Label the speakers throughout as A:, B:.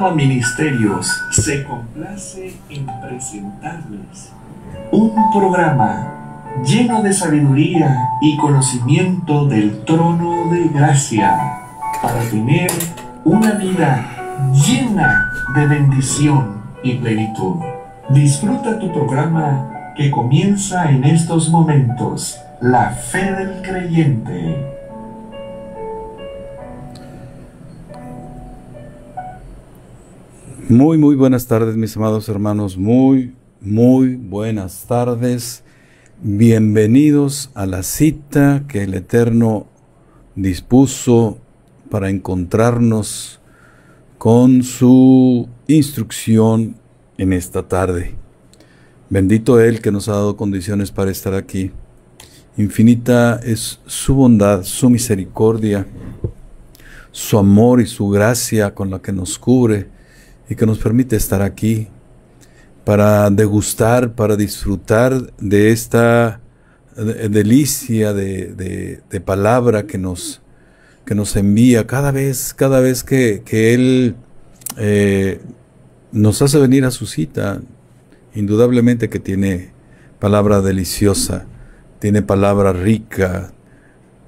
A: Java Ministerios se complace en presentarles un programa lleno de sabiduría y conocimiento del trono de gracia para tener una vida llena de bendición y plenitud. Disfruta tu programa que comienza en estos momentos, La Fe del Creyente.
B: Muy buenas tardes, mis amados hermanos, muy buenas tardes. Bienvenidos a la cita que el Eterno dispuso para encontrarnos con su instrucción en esta tarde. Bendito Él que nos ha dado condiciones para estar aquí. Infinita es su bondad, su misericordia, su amor y su gracia con la que nos cubre y que nos permite estar aquí para degustar, para disfrutar de esta delicia de palabra que nos envía cada vez que Él nos hace venir a su cita. Indudablemente que tiene palabra deliciosa, tiene palabra rica,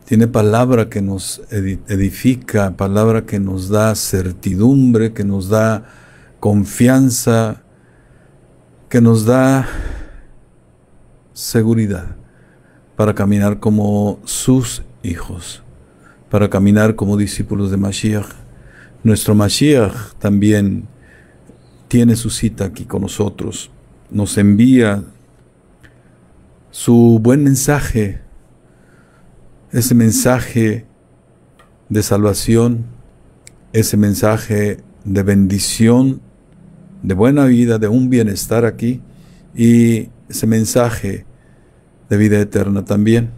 B: tiene palabra que nos edifica, palabra que nos da certidumbre, que nos da confianza, que nos da seguridad para caminar como sus hijos, para caminar como discípulos de Mashiach. Nuestro Mashiach también tiene su cita aquí con nosotros, nos envía su buen mensaje, ese mensaje de salvación, ese mensaje de bendición, de buena vida, de un bienestar aquí, y ese mensaje de vida eterna también.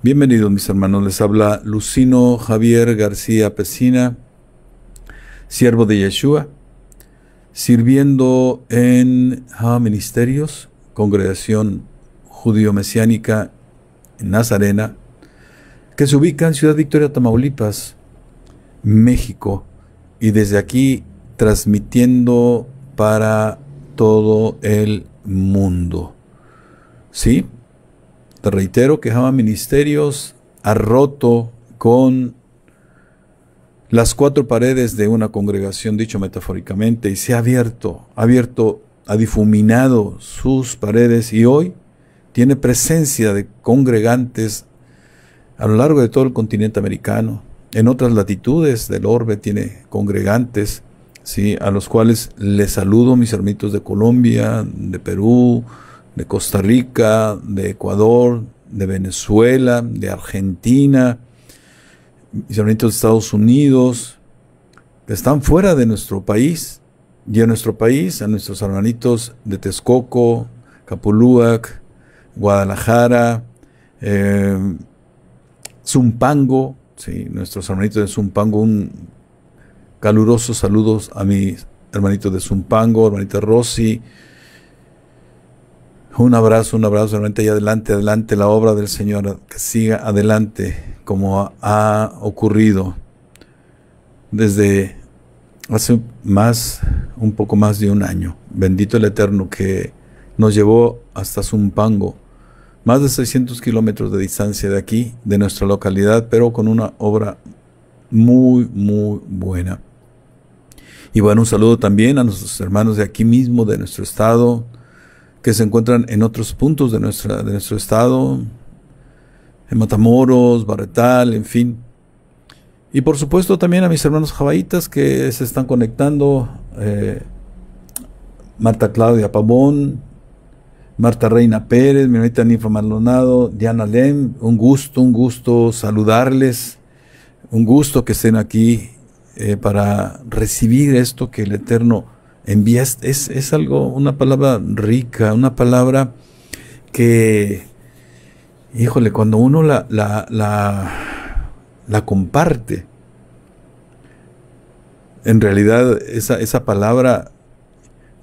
B: Bienvenidos, mis hermanos, les habla Lucino Javier García Pesina, siervo de Yeshua, sirviendo en Java Ministerios, congregación judío-mesiánica en Nazarena, que se ubica en Ciudad Victoria, Tamaulipas, México, y desde aquí transmitiendo para todo el mundo. Sí, te reitero que Java Ministerios ha roto con las cuatro paredes de una congregación, dicho metafóricamente, y se ha abierto, ha difuminado sus paredes, y hoy tiene presencia de congregantes a lo largo de todo el continente americano. En otras latitudes del orbe tiene congregantes, ¿sí?, a los cuales les saludo, mis hermanitos de Colombia, de Perú, de Costa Rica, de Ecuador, de Venezuela, de Argentina, mis hermanitos de Estados Unidos, que están fuera de nuestro país, y en nuestro país, a nuestros hermanitos de Texcoco, Capulúac, Guadalajara, Zumpango, sí, nuestros hermanitos de Zumpango, un caluroso saludos a mis hermanitos de Zumpango, hermanita Rosy, un abrazo, hermanita, y adelante la obra del Señor, que siga adelante como ha ocurrido desde hace un poco más de un año. Bendito el Eterno que nos llevó hasta Zumpango, más de 600 kilómetros de distancia de aquí, de nuestra localidad, pero con una obra muy buena. Y bueno, un saludo también a nuestros hermanos de aquí mismo, de nuestro estado, que se encuentran en otros puntos de nuestro estado, en Matamoros, Barretal, en fin. Y por supuesto también a mis hermanos javaitas que se están conectando, Marta Claudia Pavón, Marta Reina Pérez, mi hermanita Ninfa Maldonado, Diana Lem, un gusto saludarles, un gusto que estén aquí para recibir esto que el Eterno envía. Es algo, una palabra rica, una palabra que, híjole, cuando uno la comparte, en realidad esa palabra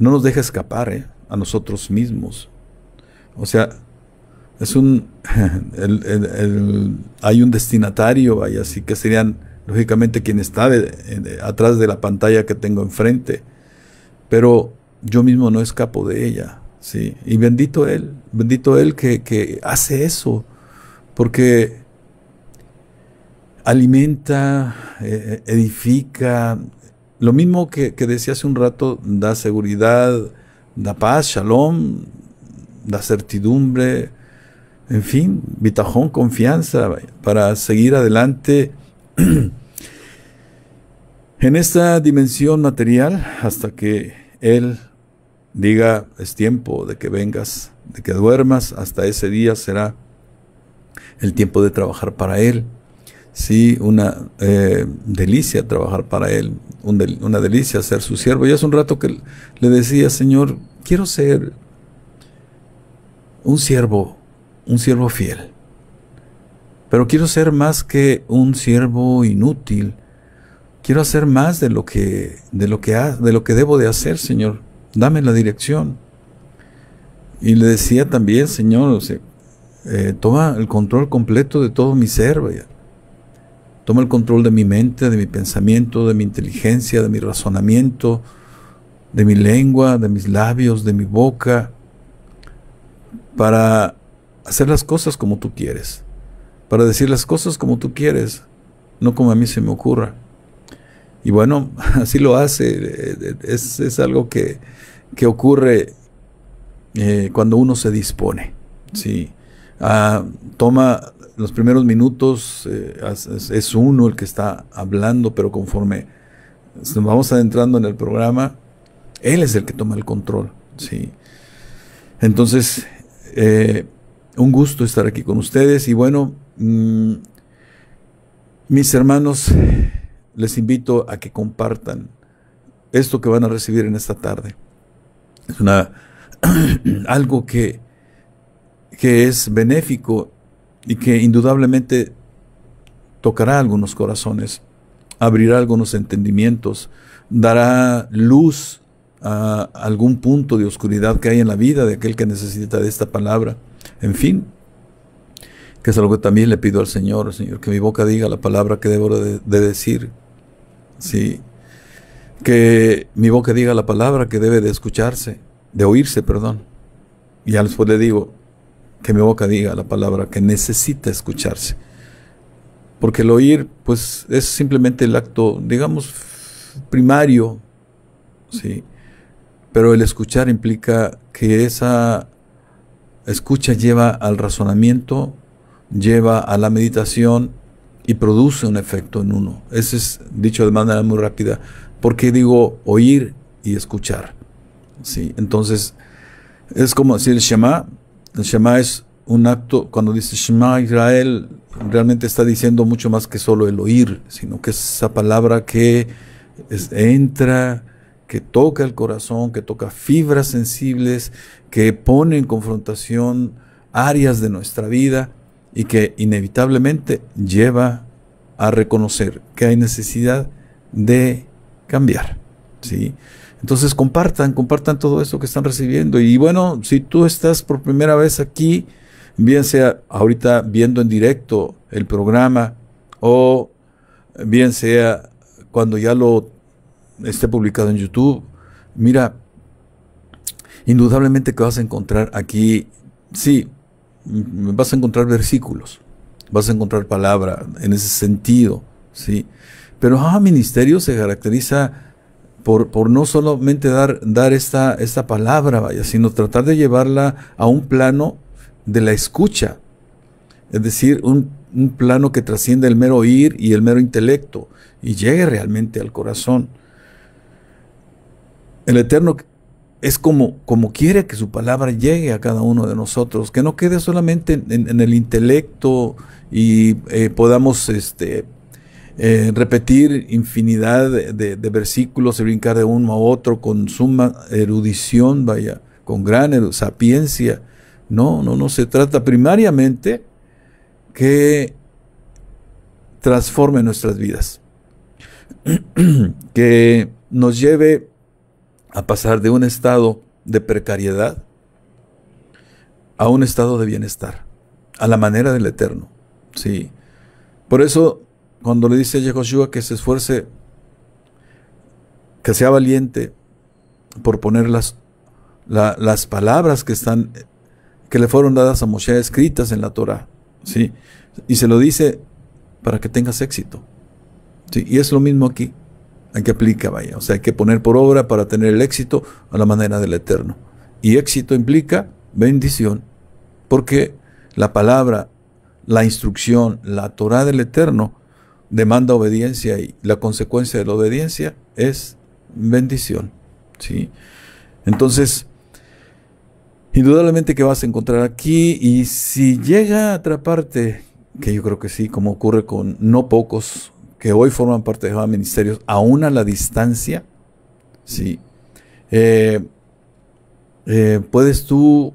B: no nos deja escapar a nosotros mismos. O sea, es hay un destinatario, así que serían lógicamente quien está atrás de la pantalla que tengo enfrente, pero yo mismo no escapo de ella, ¿sí? Y bendito Él que hace eso, porque alimenta, edifica, lo mismo que decía hace un rato, da seguridad, da paz, shalom, da certidumbre, en fin, bitajón, confianza para seguir adelante en esta dimensión material hasta que Él diga es tiempo de que vengas, de que duermas. Hasta ese día será el tiempo de trabajar para Él. Sí, una delicia trabajar para Él, una delicia ser su siervo. Y hace un rato que le decía, Señor, quiero ser un siervo fiel. Pero quiero ser más que un siervo inútil. Quiero hacer más de lo que debo de hacer, Señor. Dame la dirección. Y le decía también, Señor, o sea, toma el control completo de todo mi ser, vaya. Toma el control de mi mente, de mi pensamiento, de mi inteligencia, de mi razonamiento, de mi lengua, de mis labios, de mi boca, para hacer las cosas como tú quieres, para decir las cosas como tú quieres, no como a mí se me ocurra. Y bueno, así lo hace, es algo que ocurre cuando uno se dispone, ¿sí? Toma los primeros minutos, es uno el que está hablando, pero conforme nos vamos adentrando en el programa, Él es el que toma el control, ¿sí? Entonces, un gusto estar aquí con ustedes. Y bueno, mis hermanos, les invito a que compartan esto que van a recibir en esta tarde. Es algo que es benéfico y que indudablemente tocará algunos corazones, abrirá algunos entendimientos, dará luz a algún punto de oscuridad que hay en la vida de aquel que necesita de esta palabra. En fin, que es algo que también le pido al Señor, Señor, que mi boca diga la palabra que debo de decir. Sí, que mi boca diga la palabra que debe de escucharse, de oírse, perdón. Y ya después le digo que mi boca diga la palabra que necesita escucharse. Porque el oír, pues, es simplemente el acto, digamos, primario, sí. Pero el escuchar implica que esa escucha lleva al razonamiento, lleva a la meditación y produce un efecto en uno. Ese es dicho de manera muy rápida. ¿Por qué digo oír y escuchar? Sí, entonces es como decir el Shema. El Shema es un acto, cuando dice Shema Israel, realmente está diciendo mucho más que solo el oír, sino que es esa palabra que entra, que toca el corazón, que toca fibras sensibles, que pone en confrontación áreas de nuestra vida y que inevitablemente lleva a reconocer que hay necesidad de cambiar, ¿sí? Entonces compartan todo esto que están recibiendo. Y bueno, si tú estás por primera vez aquí, bien sea ahorita viendo en directo el programa o bien sea cuando ya lo esté publicado en YouTube, mira, indudablemente que vas a encontrar aquí, sí, vas a encontrar versículos, vas a encontrar palabra en ese sentido, ¿sí? Pero ministerio se caracteriza por no solamente dar esta palabra, vaya, sino tratar de llevarla a un plano de la escucha, es decir, un plano que trasciende el mero oír y el mero intelecto y llegue realmente al corazón. El Eterno es como quiere que su palabra llegue a cada uno de nosotros, que no quede solamente en el intelecto y podamos repetir infinidad de versículos y brincar de uno a otro con suma erudición, vaya, con gran sapiencia. No se trata primariamente que transforme nuestras vidas, que nos lleve a pasar de un estado de precariedad a un estado de bienestar, a la manera del Eterno, sí. Por eso cuando le dice a Yehoshua que se esfuerce, que sea valiente por poner las palabras que le fueron dadas a Moshe escritas en la Torah, ¿sí? Y se lo dice para que tengas éxito, ¿sí? Y es lo mismo aquí, aquí aplica, vaya, o sea, hay que poner por obra para tener el éxito a la manera del Eterno. Y éxito implica bendición, porque la palabra, la instrucción, la Torah del Eterno demanda obediencia, y la consecuencia de la obediencia es bendición, ¿sí? Entonces, indudablemente que vas a encontrar aquí, y si llega a atraparte, que yo creo que sí, como ocurre con no pocos que hoy forman parte de Jehová Ministerios, aún a la distancia, sí, puedes tú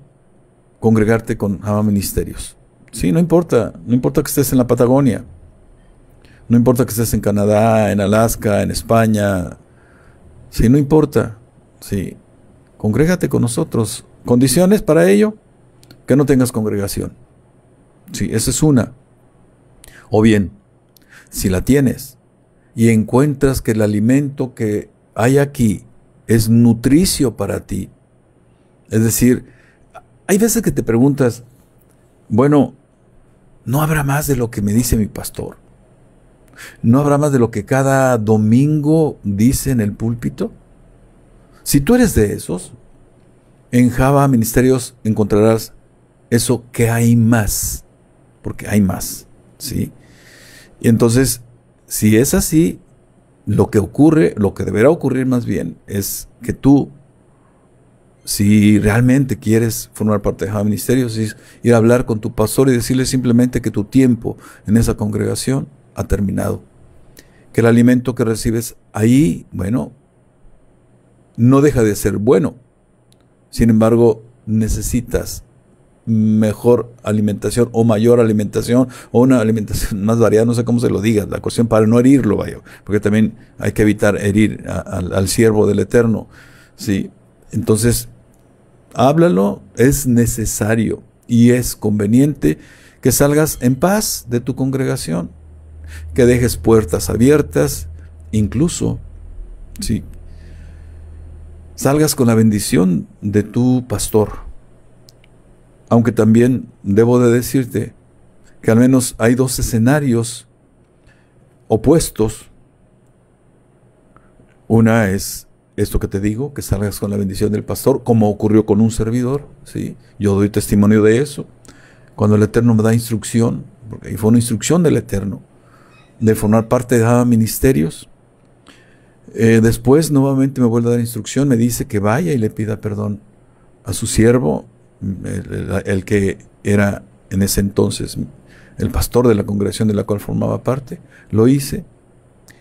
B: congregarte con Jehová Ministerios. Sí, no importa que estés en la Patagonia, no importa que estés en Canadá, en Alaska, en España, sí, no importa, sí, congrégate con nosotros. Condiciones para ello, que no tengas congregación. Sí, esa es una. O bien, si la tienes y encuentras que el alimento que hay aquí es nutricio para ti, es decir, hay veces que te preguntas, bueno, ¿no habrá más de lo que me dice mi pastor? ¿No habrá más de lo que cada domingo dice en el púlpito? Si tú eres de esos, en Jehová Ministerios encontrarás eso, que hay más, porque hay más, ¿sí? Y entonces, si es así, lo que deberá ocurrir más bien, es que tú, si realmente quieres formar parte de Jehová Ministerios, es ir a hablar con tu pastor y decirle simplemente que tu tiempo en esa congregación ha terminado, que el alimento que recibes ahí, bueno, no deja de ser bueno. Sin embargo, necesitas mejor alimentación o mayor alimentación o una alimentación más variada, no sé cómo se lo digas, la cuestión para no herirlo, vaya, porque también hay que evitar herir al siervo del Eterno, ¿sí? Entonces, háblalo, es necesario y es conveniente que salgas en paz de tu congregación, que dejes puertas abiertas, incluso, ¿sí?, salgas con la bendición de tu pastor. Aunque también debo de decirte que al menos hay dos escenarios opuestos. Una es esto que te digo, que salgas con la bendición del pastor, como ocurrió con un servidor, ¿sí? Yo doy testimonio de eso. Cuando el Eterno me da instrucción, porque fue una instrucción del Eterno, de formar parte de ministerios, después nuevamente me vuelve a dar instrucción, me dice que vaya y le pida perdón a su siervo, el que era en ese entonces el pastor de la congregación de la cual formaba parte. Lo hice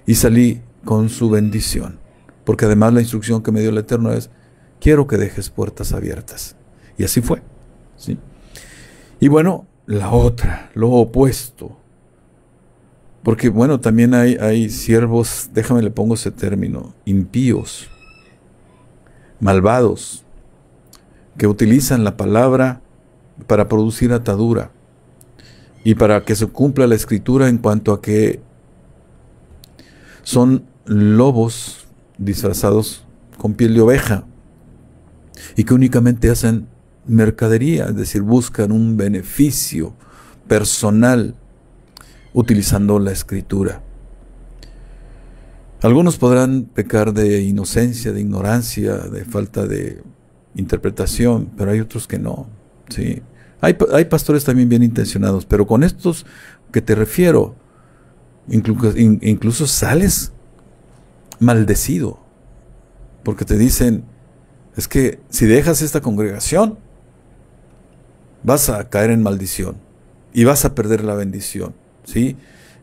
B: y salí con su bendición, porque además la instrucción que me dio el Eterno es: quiero que dejes puertas abiertas. Y así fue, ¿sí? Y bueno, la otra, lo opuesto, porque bueno, también hay siervos, déjame le pongo ese término, impíos, malvados, que utilizan la palabra para producir atadura y para que se cumpla la escritura en cuanto a que son lobos disfrazados con piel de oveja y que únicamente hacen mercadería, es decir, buscan un beneficio personal utilizando la escritura. Algunos podrán pecar de inocencia, de ignorancia, de falta de interpretación, pero hay otros que no, ¿sí? Hay pastores también bien intencionados, pero con estos que te refiero, incluso sales maldecido, porque te dicen: es que si dejas esta congregación, vas a caer en maldición y vas a perder la bendición, ¿sí?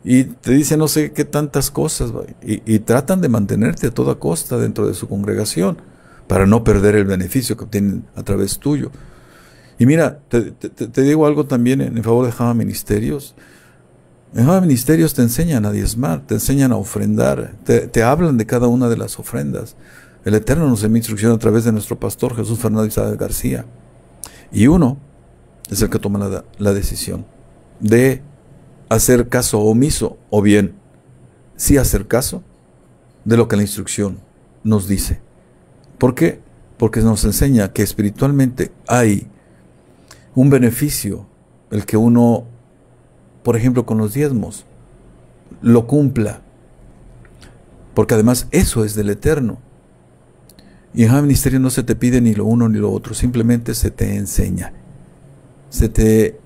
B: Y te dicen no sé qué tantas cosas, y tratan de mantenerte a toda costa dentro de su congregación para no perder el beneficio que obtienen a través tuyo. Y mira, te digo algo también en favor de Jehová Ministerios. En Jehová Ministerios te enseñan a diezmar, te enseñan a ofrendar, te hablan de cada una de las ofrendas. El Eterno nos envía instrucción a través de nuestro pastor Jesús Fernando Isaac García. Y uno es el que toma la decisión de hacer caso omiso o bien sí hacer caso de lo que la instrucción nos dice. ¿Por qué? Porque nos enseña que espiritualmente hay un beneficio, el que uno, por ejemplo, con los diezmos, lo cumpla. Porque además eso es del Eterno. Y en el ministerio no se te pide ni lo uno ni lo otro, simplemente se te enseña. Se te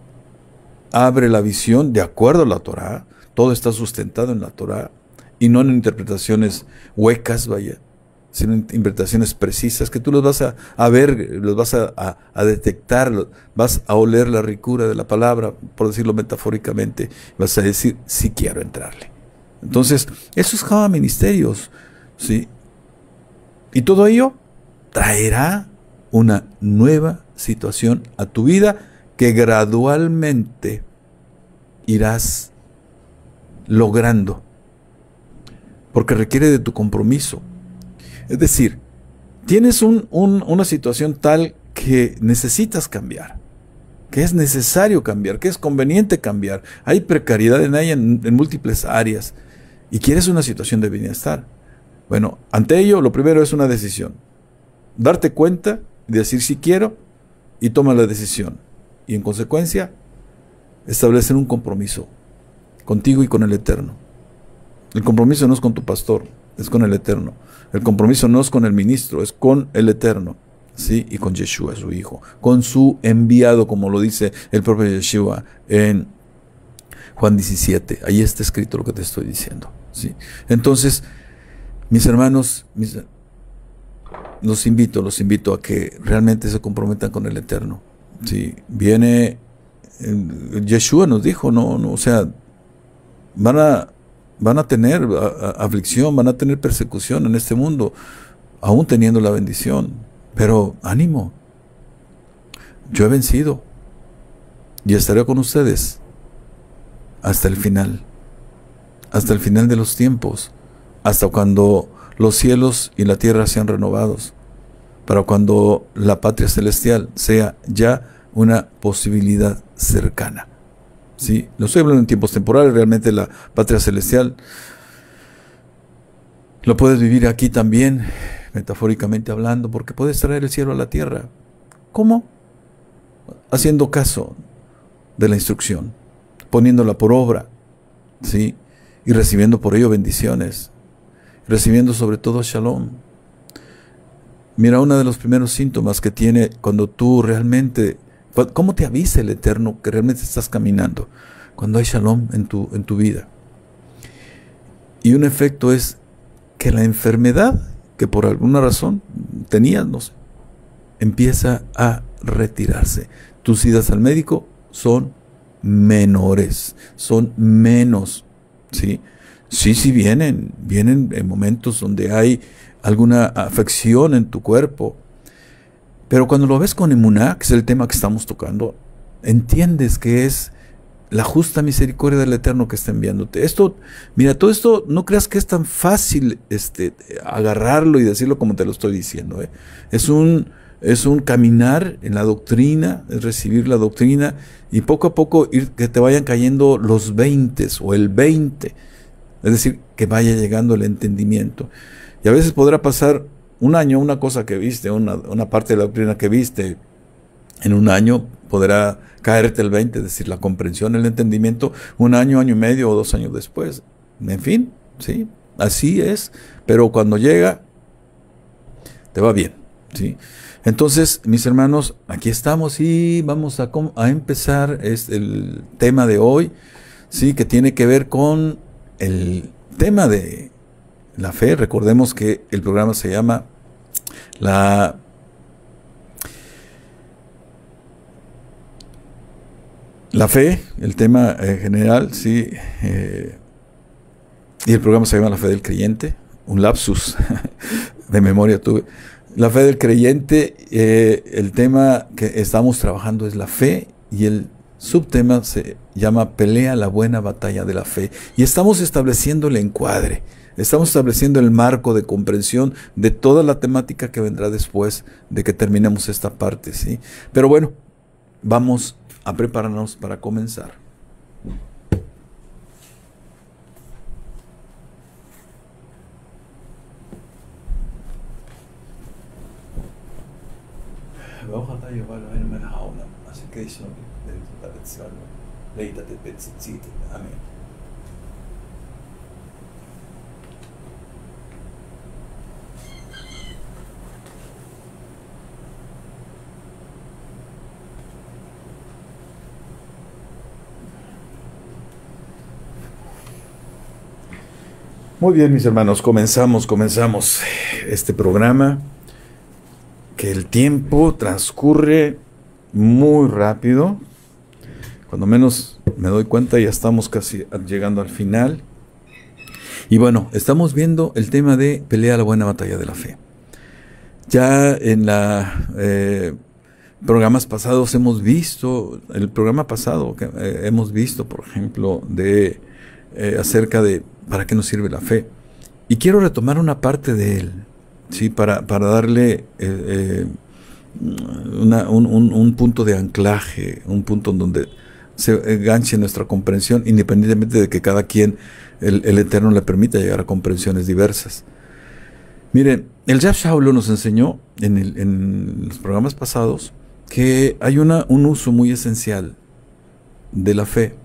B: abre la visión de acuerdo a la Torá. Todo está sustentado en la Torá y no en interpretaciones huecas, vaya, sino en interpretaciones precisas que tú los vas a ver, los vas a detectar, vas a oler la ricura de la palabra, por decirlo metafóricamente, vas a decir, sí quiero entrarle. Entonces, eso es cada ministerios, ¿sí? Y todo ello traerá una nueva situación a tu vida que gradualmente irás logrando, porque requiere de tu compromiso. Es decir, tienes una situación tal que necesitas cambiar, que es necesario cambiar, que es conveniente cambiar. Hay precariedad en ella en múltiples áreas y quieres una situación de bienestar. Bueno, ante ello, lo primero es una decisión. Darte cuenta y decir sí quiero y toma la decisión. Y en consecuencia, establecer un compromiso contigo y con el Eterno. El compromiso no es con tu pastor, es con el Eterno. El compromiso no es con el ministro, es con el Eterno, ¿sí? Y con Yeshua, su Hijo, con su enviado, como lo dice el propio Yeshua en Juan 17. Ahí está escrito lo que te estoy diciendo, ¿sí? Entonces, mis hermanos, los invito a que realmente se comprometan con el Eterno, ¿sí? Viene, Yeshua nos dijo, no, o sea, van a tener aflicción, van a tener persecución en este mundo, aún teniendo la bendición. Pero ánimo, yo he vencido y estaré con ustedes hasta el final de los tiempos, hasta cuando los cielos y la tierra sean renovados, para cuando la patria celestial sea ya una posibilidad cercana. Sí, no estoy hablando en tiempos temporales, realmente la patria celestial lo puedes vivir aquí también, metafóricamente hablando, porque puedes traer el cielo a la tierra. ¿Cómo? Haciendo caso de la instrucción, poniéndola por obra, ¿sí? Y recibiendo por ello bendiciones, recibiendo sobre todo shalom. Mira, uno de los primeros síntomas que tiene cuando tú realmente, ¿cómo te avisa el Eterno que realmente estás caminando? Cuando hay shalom en tu vida. Y un efecto es que la enfermedad que por alguna razón tenías, no sé, empieza a retirarse. Tus idas al médico son menores, son menos, ¿sí? Sí vienen en momentos donde hay alguna afección en tu cuerpo, pero cuando lo ves con emuná, que es el tema que estamos tocando, entiendes que es la justa misericordia del Eterno que está enviándote. Esto, mira, todo esto no creas que es tan fácil agarrarlo y decirlo como te lo estoy diciendo. Es un caminar en la doctrina, es recibir la doctrina y poco a poco que te vayan cayendo los 20 o el 20. Es decir, que vaya llegando el entendimiento. Y a veces podrá pasar un año, una cosa que viste, una parte de la doctrina que viste, en un año podrá caerte el 20, es decir, la comprensión, el entendimiento, un año, año y medio o 2 años después. En fin, sí, así es. Pero cuando llega, te va bien, ¿sí? Entonces, mis hermanos, aquí estamos y vamos a empezar el tema de hoy, ¿sí? Que tiene que ver con el tema de la fe. Recordemos que el programa se llama La fe, el tema general, sí, y el programa se llama La fe del creyente, un lapsus de memoria tuve. La fe del creyente, el tema que estamos trabajando es la fe y el subtema se llama Pelea la buena batalla de la fe. Y estamos estableciendo el encuadre, estamos estableciendo el marco de comprensión de toda la temática que vendrá después de que terminemos esta parte, ¿sí? Pero bueno, vamos a prepararnos para comenzar. Amén. Muy bien, mis hermanos, comenzamos este programa, que el tiempo transcurre muy rápido. Cuando menos me doy cuenta, ya estamos casi llegando al final. Y bueno, estamos viendo el tema de pelea la buena batalla de la fe. Ya en programas pasados hemos visto, hemos visto, por ejemplo, acerca de ¿para qué nos sirve la fe? Y quiero retomar una parte de él, ¿sí? Para darle un punto de anclaje, un punto en donde se enganche nuestra comprensión, independientemente de que cada quien, el Eterno le permita llegar a comprensiones diversas. Miren, el Rav Shaul nos enseñó en los programas pasados que hay un uso muy esencial de la fe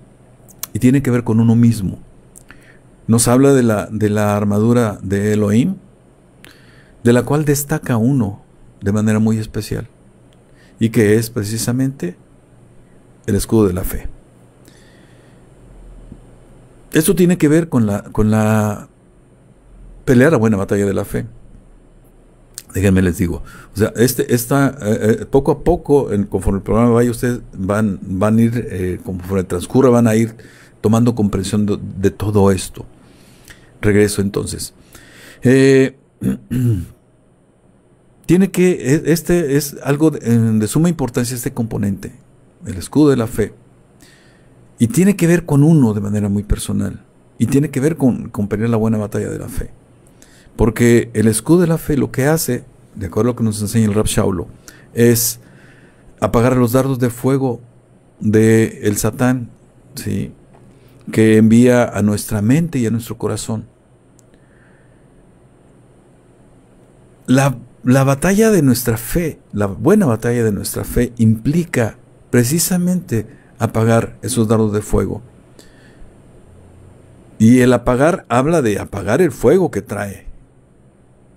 B: y tiene que ver con uno mismo. Nos habla de la armadura de Elohim, de la cual destaca uno de manera muy especial, y que es precisamente el escudo de la fe. Esto tiene que ver con la pelear la buena batalla de la fe. Déjenme les digo, o sea, poco a poco, conforme el programa vaya, ustedes van a ir, conforme transcurra, van a ir tomando comprensión de todo esto. Regreso entonces. Es algo de suma importancia, este componente, el escudo de la fe. Y tiene que ver con uno de manera muy personal. Y tiene que ver con pelear la buena batalla de la fe. Porque el escudo de la fe lo que hace, de acuerdo a lo que nos enseña el Rav Shaul, es apagar los dardos de fuego del Satán, ¿sí?, que envía a nuestra mente y a nuestro corazón. La batalla de nuestra fe, la buena batalla de nuestra fe, implica precisamente apagar esos dardos de fuego. Y el apagar habla de apagar el fuego que trae.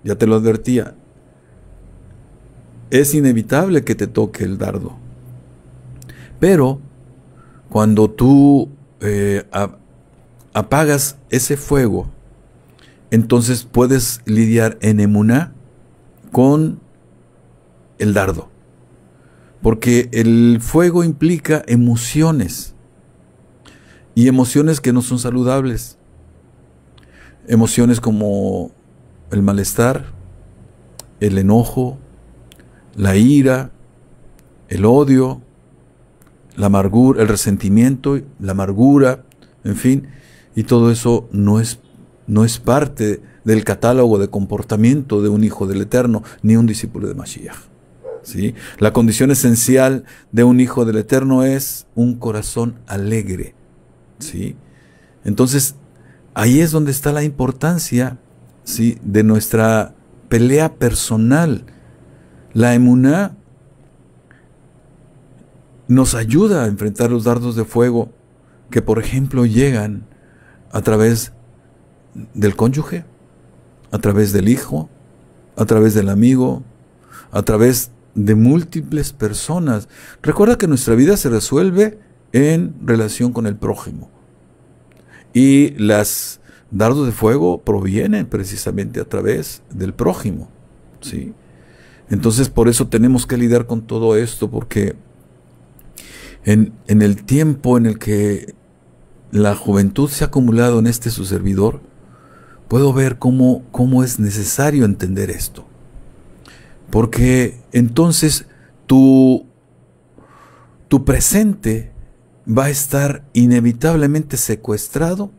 B: Ya te lo advertía. Es inevitable que te toque el dardo. Pero cuando tú apagas ese fuego, entonces puedes lidiar en emuná con el dardo, porque el fuego implica emociones, y emociones que no son saludables, emociones como el malestar, el enojo, la ira, el odio, la amargura, el resentimiento, la amargura, en fin, y todo eso no es parte del catálogo de comportamiento de un hijo del Eterno, ni un discípulo de Mashiach, ¿sí? La condición esencial de un hijo del Eterno es un corazón alegre, ¿sí? Entonces, ahí es donde está la importancia, ¿sí?, de nuestra pelea personal. La emuná nos ayuda a enfrentar los dardos de fuego que, por ejemplo, llegan a través del cónyuge, a través del hijo, a través del amigo, a través de múltiples personas. Recuerda que nuestra vida se resuelve en relación con el prójimo. Y los dardos de fuego provienen precisamente a través del prójimo, ¿sí? Entonces, por eso tenemos que lidiar con todo esto, porque en el tiempo en el que la juventud se ha acumulado en su servidor, puedo ver cómo es necesario entender esto. Porque entonces tu presente va a estar inevitablemente secuestrado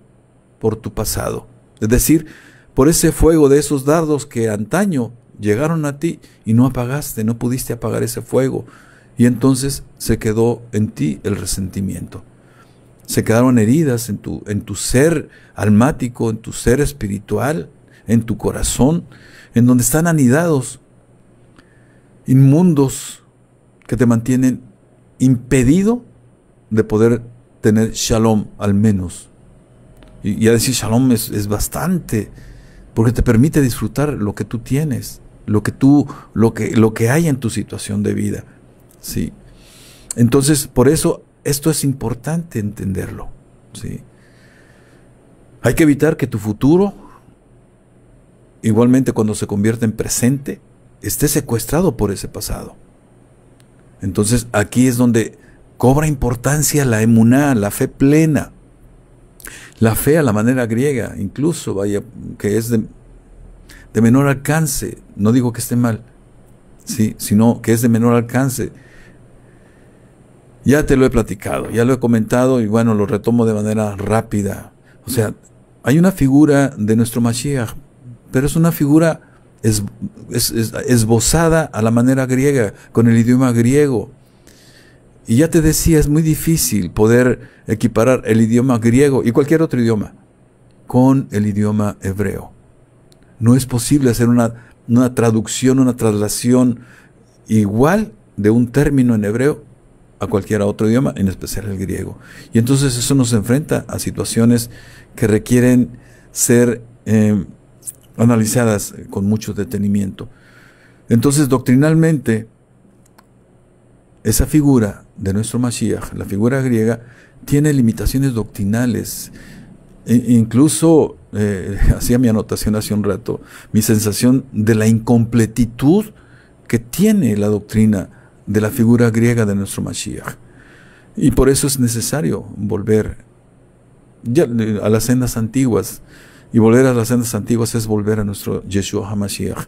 B: por tu pasado. Es decir, por ese fuego de esos dardos que antaño llegaron a ti y no apagaste, no pudiste apagar ese fuego. Y entonces se quedó en ti el resentimiento. Se quedaron heridas en tu ser almático, en tu ser espiritual, en tu corazón, en donde están anidados inmundos que te mantienen impedido de poder tener shalom al menos. Y a decir shalom es bastante, porque te permite disfrutar lo que tú tienes, lo que hay en tu situación de vida. ¿Sí? Entonces, por eso esto es importante entenderlo. ¿Sí? Hay que evitar que tu futuro, igualmente cuando se convierte en presente, esté secuestrado por ese pasado. Entonces aquí es donde cobra importancia la emuná, la fe plena. La fe a la manera griega, incluso, vaya, que es de menor alcance. No digo que esté mal, ¿sí? Sino que es de menor alcance. Ya te lo he platicado, ya lo he comentado y bueno, lo retomo de manera rápida. O sea, hay una figura de nuestro Mashiach, pero es una figura esbozada a la manera griega, con el idioma griego. Y ya te decía, es muy difícil poder equiparar el idioma griego y cualquier otro idioma con el idioma hebreo. No es posible hacer una traducción, una traslación igual de un término en hebreo a cualquier otro idioma, en especial el griego. Y entonces eso nos enfrenta a situaciones que requieren ser analizadas con mucho detenimiento. Entonces, doctrinalmente, esa figura de nuestro Mashiach, la figura griega, tiene limitaciones doctrinales. Incluso, hacía mi anotación hace un rato, mi sensación de la incompletitud que tiene la doctrina de la figura griega de nuestro Mashiach. Y por eso es necesario volver ya a las sendas antiguas. Y volver a las sendas antiguas es volver a nuestro Yeshua HaMashiach.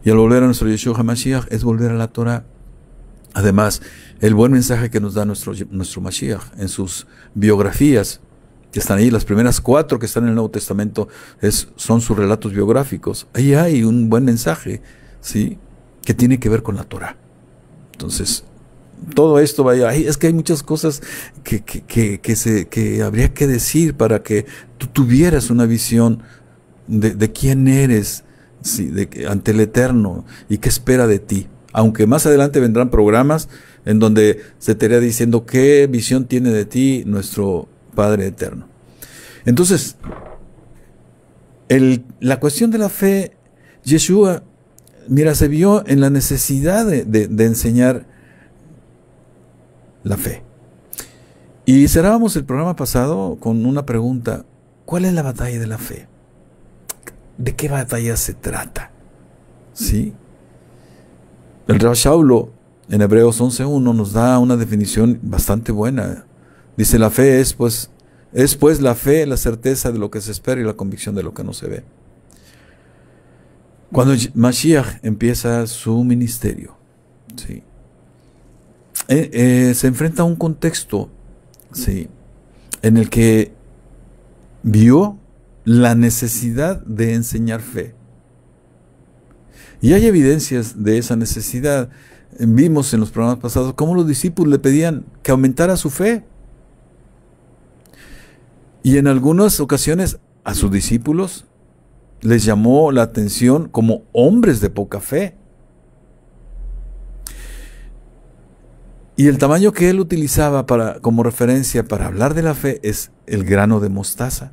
B: Y al volver a nuestro Yeshua HaMashiach es volver a la Torah. Además, el buen mensaje que nos da nuestro Mashiach en sus biografías, que están ahí, las primeras 4 que están en el Nuevo Testamento, son sus relatos biográficos. Ahí hay un buen mensaje, ¿sí?, que tiene que ver con la Torah. Entonces, todo esto, vaya, es que hay muchas cosas que habría que decir para que tú tuvieras una visión de quién eres, ¿sí?, ante el Eterno y qué espera de ti. Aunque más adelante vendrán programas en donde se te irá diciendo qué visión tiene de ti nuestro Padre Eterno. Entonces, la cuestión de la fe, Yeshua, mira, se vio en la necesidad de enseñar la fe. Y cerrábamos el programa pasado con una pregunta: ¿cuál es la batalla de la fe? ¿De qué batalla se trata? ¿Sí? El Rav Shaulo en Hebreos 11:1 nos da una definición bastante buena. Dice: la fe es pues la fe, la certeza de lo que se espera y la convicción de lo que no se ve. Cuando Mashiach empieza su ministerio, ¿sí?, se enfrenta a un contexto, ¿sí?, en el que vio la necesidad de enseñar fe. Y hay evidencias de esa necesidad. Vimos en los programas pasados cómo los discípulos le pedían que aumentara su fe. Y en algunas ocasiones a sus discípulos les llamó la atención como hombres de poca fe. Y el tamaño que él utilizaba como referencia para hablar de la fe es el grano de mostaza.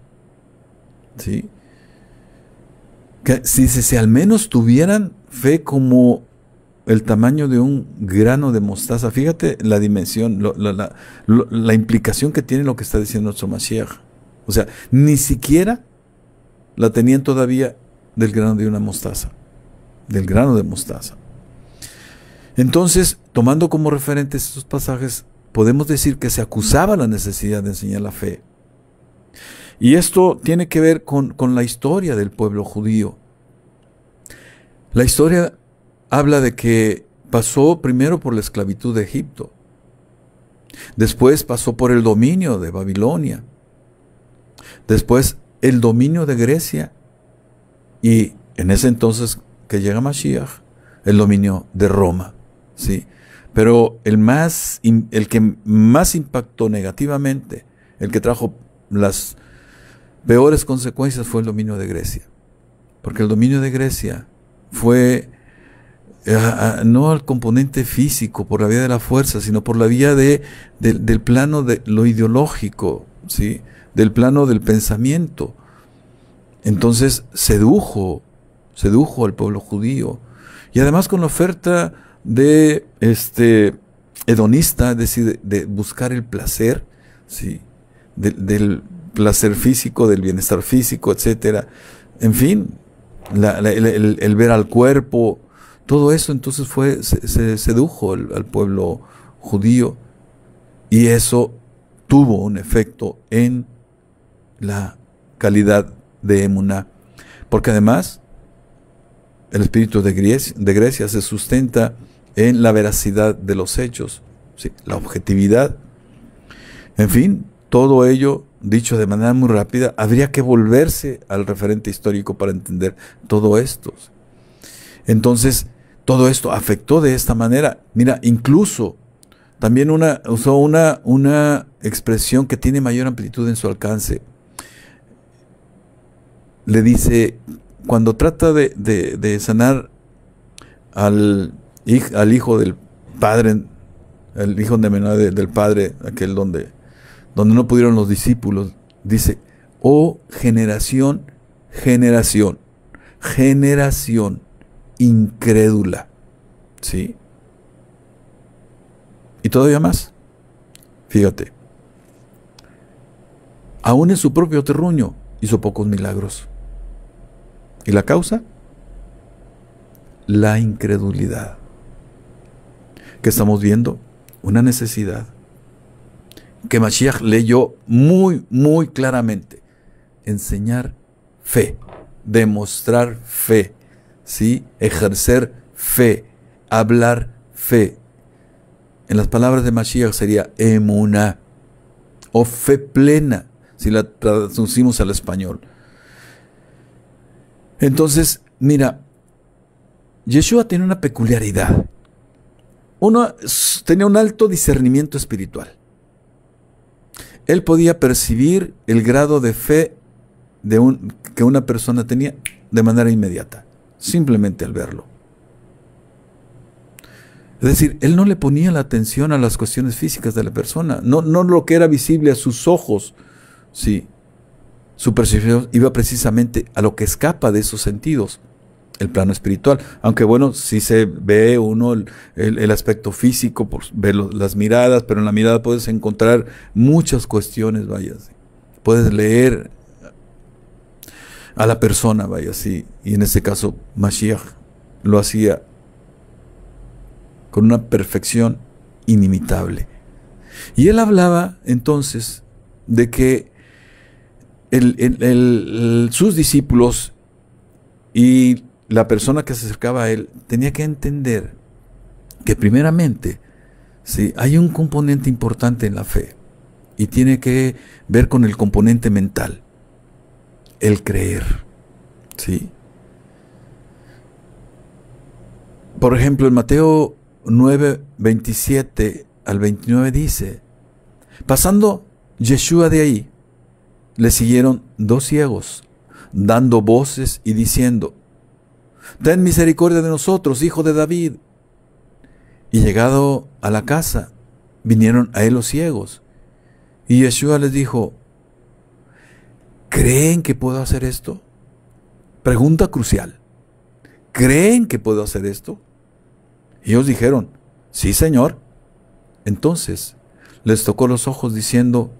B: ¿Sí? Que si al menos tuvieran fe como el tamaño de un grano de mostaza, fíjate la dimensión, la implicación que tiene lo que está diciendo nuestro Mashiach. O sea, ni siquiera la tenían todavía del grano de una mostaza, del grano de mostaza. Entonces, tomando como referentes estos pasajes, podemos decir que se acusaba la necesidad de enseñar la fe. Y esto tiene que ver con la historia del pueblo judío. La historia habla de que pasó primero por la esclavitud de Egipto, después pasó por el dominio de Babilonia, después el dominio de Grecia y en ese entonces que llega Mashiach, el dominio de Roma, ¿sí? Pero el que más impactó negativamente, el que trajo las peores consecuencias, fue el dominio de Grecia, porque el dominio de Grecia fue no al componente físico por la vía de la fuerza, sino por la vía del plano de lo ideológico, ¿sí? Del plano del pensamiento. Entonces sedujo al pueblo judío, y además con la oferta de hedonista, es decir, de buscar el placer, ¿sí? Del placer físico, del bienestar físico, etcétera. En fin, el ver al cuerpo, todo eso entonces se sedujo al pueblo judío, y eso tuvo un efecto en la calidad de emuná, porque además el espíritu de Grecia se sustenta en la veracidad de los hechos, ¿sí? La objetividad. En fin, todo ello, dicho de manera muy rápida, habría que volverse al referente histórico para entender todo esto. Entonces, todo esto afectó de esta manera. Mira, incluso también usó una expresión que tiene mayor amplitud en su alcance. Le dice, cuando trata de sanar al hijo del padre, el hijo de Menor del padre, aquel donde no pudieron los discípulos, dice: oh generación incrédula, ¿sí? Y todavía más, fíjate, aún en su propio terruño hizo pocos milagros. ¿Y la causa? La incredulidad. ¿Qué estamos viendo? Una necesidad que Mashiach leyó muy, muy claramente: enseñar fe, demostrar fe, ¿sí? Ejercer fe, hablar fe. En las palabras de Mashiach sería emuná, o fe plena, si la traducimos al español. Entonces, mira, Yeshua tiene una peculiaridad. Tenía un alto discernimiento espiritual. Él podía percibir el grado de fe que una persona tenía de manera inmediata, simplemente al verlo. Es decir, él no le ponía la atención a las cuestiones físicas de la persona, no lo que era visible a sus ojos, sí. Su percepción iba precisamente a lo que escapa de esos sentidos, el plano espiritual. Aunque bueno, sí se ve uno el aspecto físico, ver las miradas, pero en la mirada puedes encontrar muchas cuestiones, vaya. ¿Sí? Puedes leer a la persona, vaya, sí. Y en este caso, Mashiach lo hacía con una perfección inimitable. Y él hablaba entonces de que sus discípulos y la persona que se acercaba a él tenía que entender que primeramente, ¿sí?, hay un componente importante en la fe, y tiene que ver con el componente mental, el creer, ¿sí? Por ejemplo, en Mateo 9, 27 al 29 dice: pasando Yeshua de ahí, le siguieron 2 ciegos, dando voces y diciendo: ten misericordia de nosotros, hijo de David. Y llegado a la casa, vinieron a él los ciegos. Y Yeshua les dijo: ¿creen que puedo hacer esto? Pregunta crucial. ¿Creen que puedo hacer esto? Y ellos dijeron: sí, Señor. Entonces les tocó los ojos diciendo: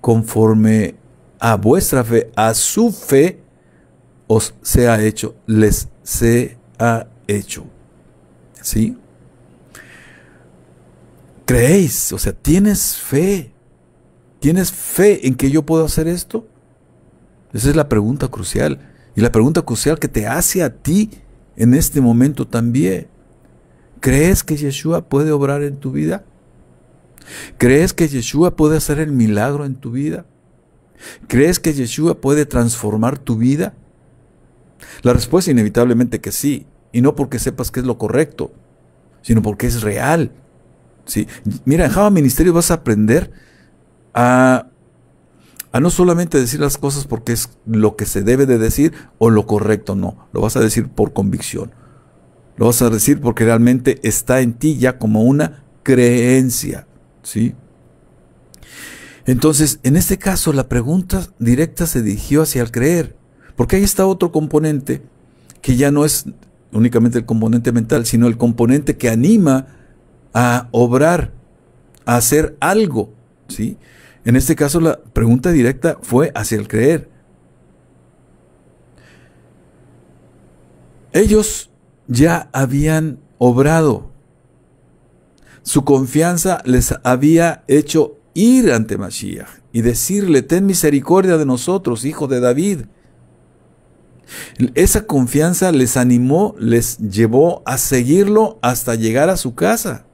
B: conforme a vuestra fe, a su fe, os sea hecho, les sea hecho. ¿Sí? ¿Creéis? O sea, ¿tienes fe? ¿Tienes fe en que yo puedo hacer esto? Esa es la pregunta crucial. Y la pregunta crucial que te hace a ti en este momento también. ¿Crees que Yeshua puede obrar en tu vida? ¿Crees que Yeshua puede hacer el milagro en tu vida? ¿Crees que Yeshua puede transformar tu vida? La respuesta es inevitablemente que sí, y no porque sepas que es lo correcto, sino porque es real. ¿Sí? Mira, en Java Ministerio vas a aprender a no solamente decir las cosas porque es lo que se debe de decir o lo correcto, no, lo vas a decir por convicción. Lo vas a decir porque realmente está en ti ya como una creencia, ¿sí? Entonces, en este caso, la pregunta directa se dirigió hacia el creer, porque ahí está otro componente que ya no es únicamente el componente mental, sino el componente que anima a obrar, a hacer algo, ¿sí? En este caso, la pregunta directa fue hacia el creer. Ellos ya habían obrado. Su confianza les había hecho ir ante Mashiach y decirle: ten misericordia de nosotros, hijo de David. Esa confianza les animó, les llevó a seguirlo hasta llegar a su casa.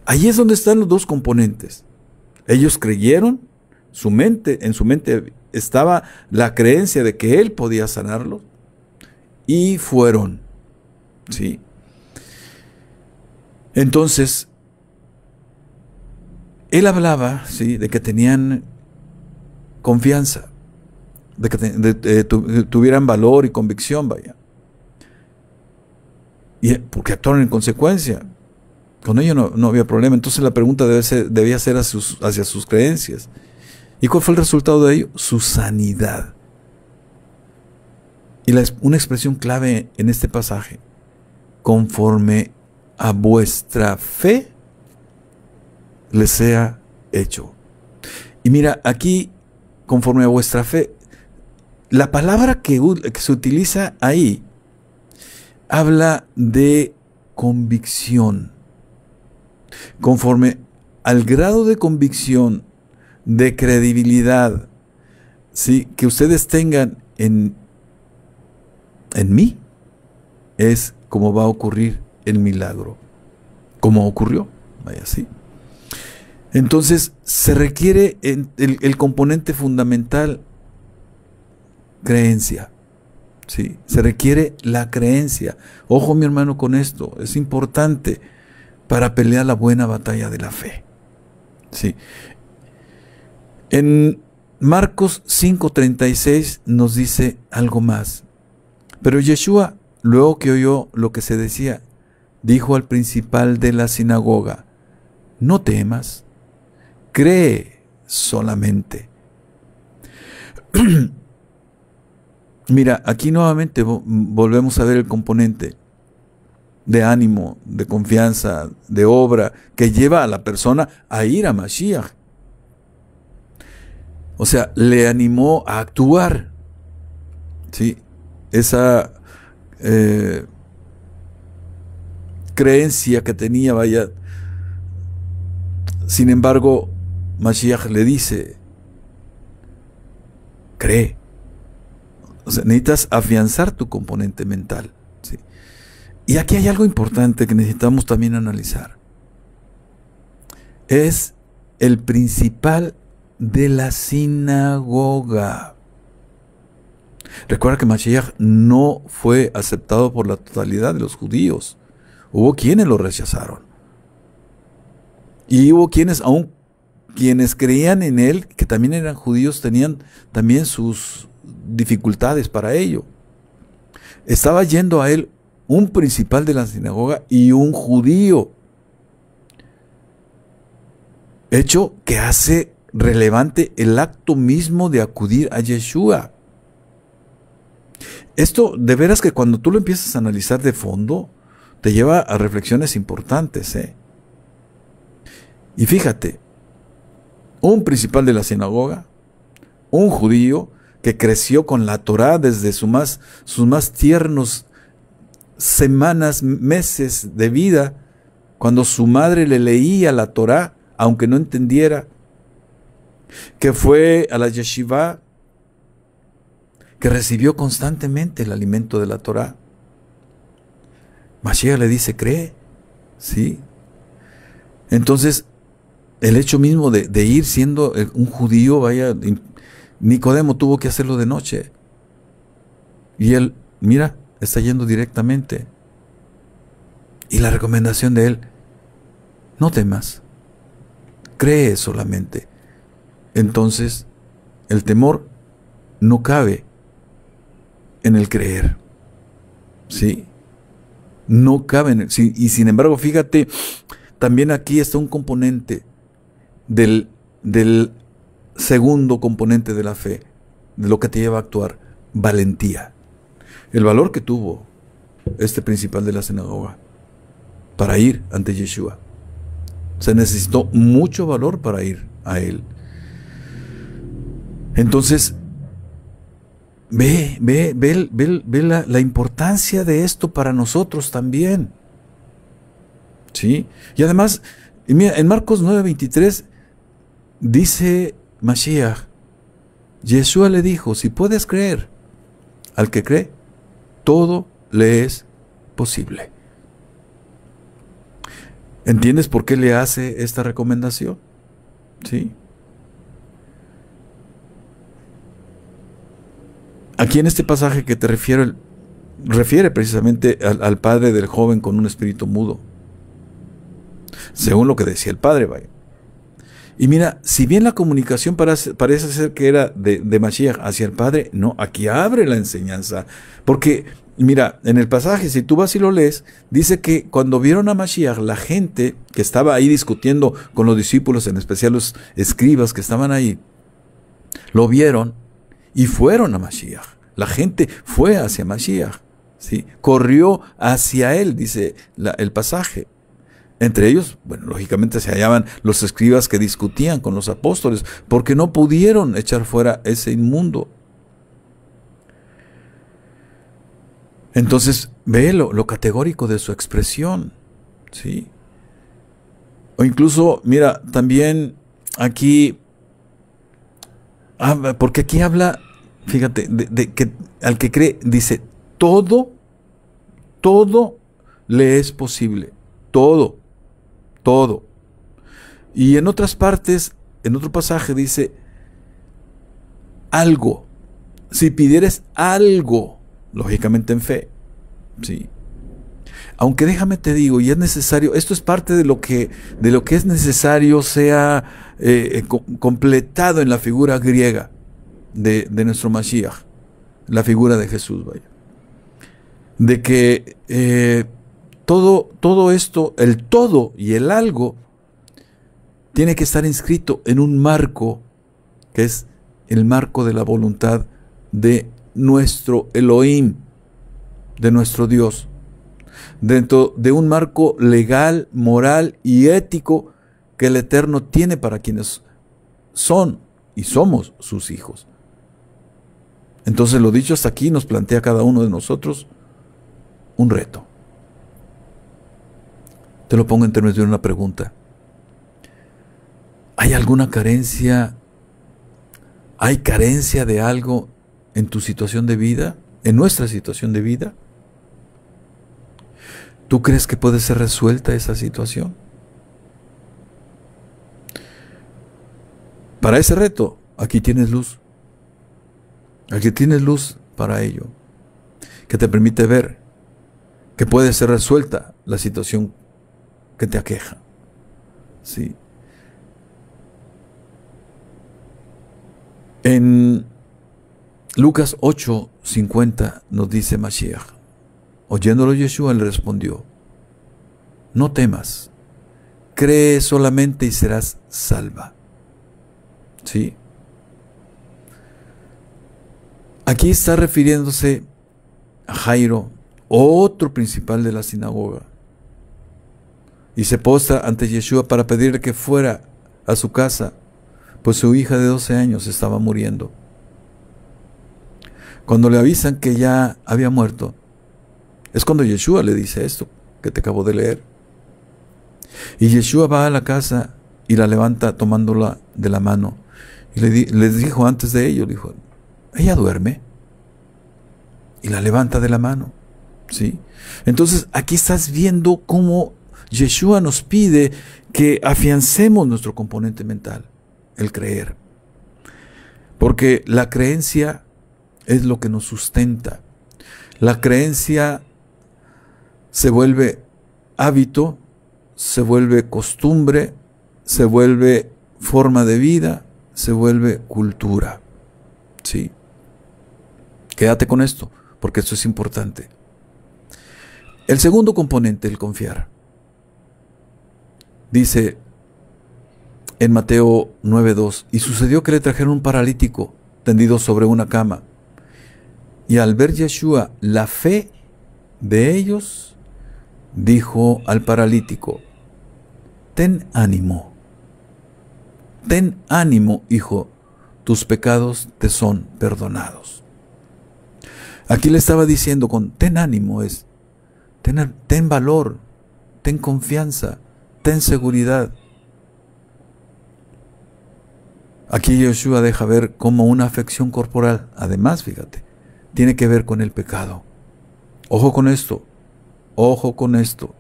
B: Ahí es donde están los dos componentes. Ellos creyeron, en su mente estaba la creencia de que Él podía sanarlos, y fueron, ¿sí? Entonces, Él hablaba, ¿sí?, de que tenían confianza, de que tuvieran valor y convicción, vaya. Y porque actuaron en consecuencia. Con ello no había problema. Entonces la pregunta debía ser hacia sus creencias. ¿Y cuál fue el resultado de ello? Su sanidad. Y una expresión clave en este pasaje: conforme a vuestra fe les sea hecho. Y mira, aquí, conforme a vuestra fe, la palabra que se utiliza ahí habla de convicción. Conforme al grado de convicción, de credibilidad, ¿sí?, que ustedes tengan en mí, es como va a ocurrir el milagro, como ocurrió, vaya, ¿sí? Entonces se requiere el componente fundamental, creencia, ¿sí? Se requiere la creencia. Ojo, mi hermano, con esto, es importante para pelear la buena batalla de la fe, ¿sí? En Marcos 5:36 nos dice algo más. Pero Yeshua, luego que oyó lo que se decía, dijo al principal de la sinagoga: no temas, cree solamente. Mira, aquí nuevamente volvemos a ver el componente de ánimo, de confianza, de obra, que lleva a la persona a ir a Mashiach. O sea, le animó a actuar, ¿sí? Esa creencia que tenía, vaya. Sin embargo, Mashiach le dice: cree. O sea, necesitas afianzar tu componente mental, ¿sí? Y aquí hay algo importante que necesitamos también analizar. Es el principal de la sinagoga. Recuerda que Mashiach no fue aceptado por la totalidad de los judíos. Hubo quienes lo rechazaron. Y hubo quienes, aún quienes creían en él, que también eran judíos, tenían también sus dificultades para ello. Estaba yendo a él un principal de la sinagoga y un judío. Hecho que hace relevante el acto mismo de acudir a Yeshua. Esto, de veras que cuando tú lo empiezas a analizar de fondo, te lleva a reflexiones importantes, ¿eh? Y fíjate, un principal de la sinagoga, un judío que creció con la Torá desde sus más tiernos semanas, meses de vida, cuando su madre le leía la Torá, aunque no entendiera, que fue a la yeshiva, que recibió constantemente el alimento de la Torá. Mashiach le dice: cree, ¿sí? Entonces, el hecho mismo de ir siendo un judío, vaya, Nicodemo tuvo que hacerlo de noche. Y él, mira, está yendo directamente. Y la recomendación de él: no temas, cree solamente. Entonces, el temor no cabe en el creer, ¿sí? No caben. Y sin embargo, fíjate, también aquí está un componente del segundo componente de la fe, de lo que te lleva a actuar: valentía. El valor que tuvo este principal de la sinagoga para ir ante Yeshua. Se necesitó mucho valor para ir a él. Entonces, ve la importancia de esto para nosotros también. ¿Sí? Y además, mira, en Marcos 9:23 dice Mashiach, Yeshua le dijo: si puedes creer, al que cree, todo le es posible. ¿Entiendes por qué le hace esta recomendación? ¿Sí? Aquí en este pasaje que te refiere precisamente al padre del joven con un espíritu mudo, según lo que decía el padre, vaya. Y mira, si bien la comunicación parece ser que era de Mashiach hacia el padre, no, aquí abre la enseñanza. Porque, mira, en el pasaje, si tú vas y lo lees, dice que cuando vieron a Mashiach, la gente que estaba ahí discutiendo con los discípulos, en especial los escribas que estaban ahí, lo vieron y fueron a Mashiach. La gente fue hacia Mashiach, ¿sí? Corrió hacia él, dice el pasaje. Entre ellos, bueno, lógicamente se hallaban los escribas que discutían con los apóstoles, porque no pudieron echar fuera ese inmundo. Entonces, ve lo categórico de su expresión, ¿sí? O incluso, mira, también aquí, porque aquí habla, fíjate, de que al que cree, dice, todo le es posible, todo. Y en otras partes, en otro pasaje dice, algo, si pidieres algo, lógicamente en fe, ¿sí? Aunque déjame te digo, y es necesario, esto es parte de lo que es necesario sea completado en la figura griega de nuestro Mashiach, la figura de Jesús, vaya. De que todo esto, el todo y el algo, tiene que estar inscrito en un marco, que es el marco de la voluntad de nuestro Elohim, de nuestro Dios, dentro de un marco legal, moral y ético que el Eterno tiene para quienes son y somos sus hijos. Entonces, lo dicho hasta aquí nos plantea a cada uno de nosotros un reto. Te lo pongo en términos de una pregunta. ¿Hay alguna carencia? ¿Hay carencia de algo en tu situación de vida? ¿En nuestra situación de vida? ¿Tú crees que puede ser resuelta esa situación? Para ese reto, aquí tienes luz. Aquí tienes luz para ello, que te permite ver que puede ser resuelta la situación que te aqueja. ¿Sí? En Lucas 8:50 nos dice Mashiach, oyéndolo Yeshua le respondió, no temas, cree solamente y serás salva. ¿Sí? Aquí está refiriéndose a Jairo, otro principal de la sinagoga, y se postra ante Yeshua para pedirle que fuera a su casa, pues su hija de 12 años estaba muriendo. Cuando le avisan que ya había muerto, es cuando Yeshua le dice esto que te acabo de leer. Y Yeshua va a la casa y la levanta tomándola de la mano. Y les dijo antes de ello, dijo, ella duerme. Y la levanta de la mano. ¿Sí? Entonces aquí estás viendo cómo Yeshua nos pide que afiancemos nuestro componente mental, el creer. Porque la creencia es lo que nos sustenta. La creencia se vuelve hábito, se vuelve costumbre, se vuelve forma de vida, se vuelve cultura. ¿Sí? Quédate con esto, porque esto es importante. El segundo componente, el confiar. Dice en Mateo 9:2, y sucedió que le trajeron un paralítico tendido sobre una cama. Y al ver Yeshua la fe de ellos, dijo al paralítico: ten ánimo, hijo, tus pecados te son perdonados. Aquí le estaba diciendo con ten ánimo, es ten valor, ten confianza, ten seguridad. Aquí Yeshua deja ver cómo una afección corporal, además, fíjate, tiene que ver con el pecado. Ojo con esto, ojo con esto.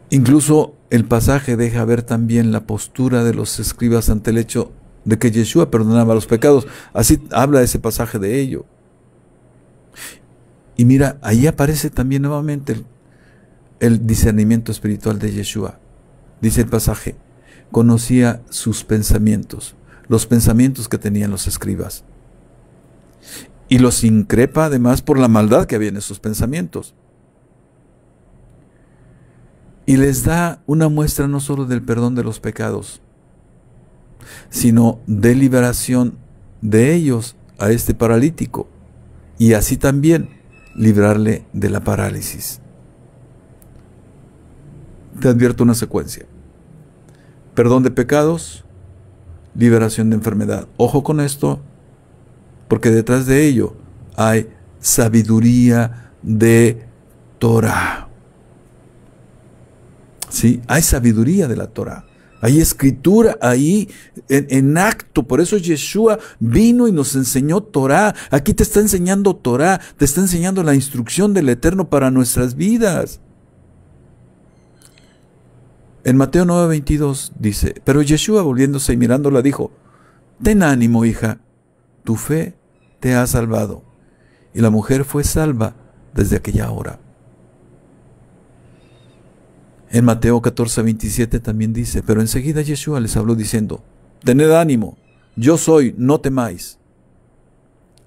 B: Incluso el pasaje deja ver también la postura de los escribas ante el hecho de que Yeshua perdonaba los pecados. Así habla ese pasaje de ello. Y mira, ahí aparece también nuevamente el discernimiento espiritual de Yeshua. Dice el pasaje: conocía sus pensamientos, los pensamientos que tenían los escribas. Y los increpa además por la maldad que había en esos pensamientos. Y les da una muestra no solo del perdón de los pecados, sino de liberación de ellos a este paralítico, y así también librarle de la parálisis. Te advierto una secuencia: perdón de pecados, liberación de enfermedad. Ojo con esto, porque detrás de ello hay sabiduría de Torah. ¿Sí? Hay sabiduría de la Torah. Hay escritura ahí en acto. Por eso Yeshua vino y nos enseñó Torah. Aquí te está enseñando Torah, te está enseñando la instrucción del Eterno para nuestras vidas. En Mateo 9:22 dice: pero Yeshua, volviéndose y mirándola, dijo: ten ánimo, hija, tu fe te ha salvado. Y la mujer fue salva desde aquella hora. En Mateo 14:27 también dice: pero enseguida Yeshua les habló diciendo: tened ánimo, yo soy, no temáis.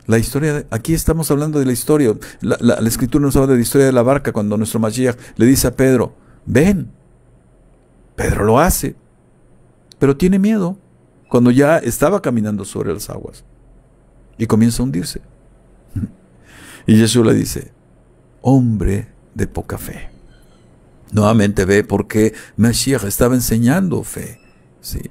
B: La historia, aquí estamos hablando de la historia. La escritura nos habla de la historia de la barca, cuando nuestro Mashiach le dice a Pedro: ven. Pedro lo hace, pero tiene miedo cuando ya estaba caminando sobre las aguas y comienza a hundirse. Y Jesús le dice: hombre de poca fe. Nuevamente ve por qué Mashiach estaba enseñando fe. ¿Sí?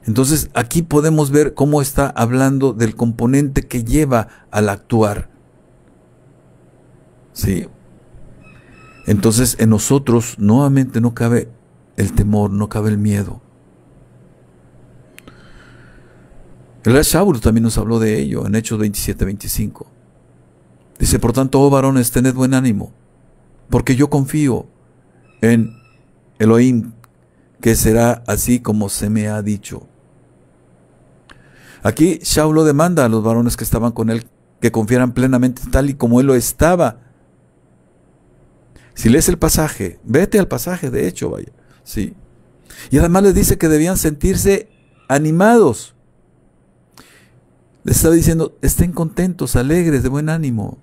B: Entonces aquí podemos ver cómo está hablando del componente que lleva al actuar. ¿Sí? Entonces en nosotros nuevamente no cabe el temor, no cabe el miedo. El rey Shaul también nos habló de ello en Hechos 27:25. Dice: por tanto, oh varones, tened buen ánimo, porque yo confío en Elohim, que será así como se me ha dicho. Aquí Shaul lo demanda a los varones que estaban con él que confiaran plenamente tal y como él lo estaba. Si lees el pasaje, vete al pasaje, de hecho, vaya. Sí. Y además les dice que debían sentirse animados. Les está diciendo: estén contentos, alegres, de buen ánimo.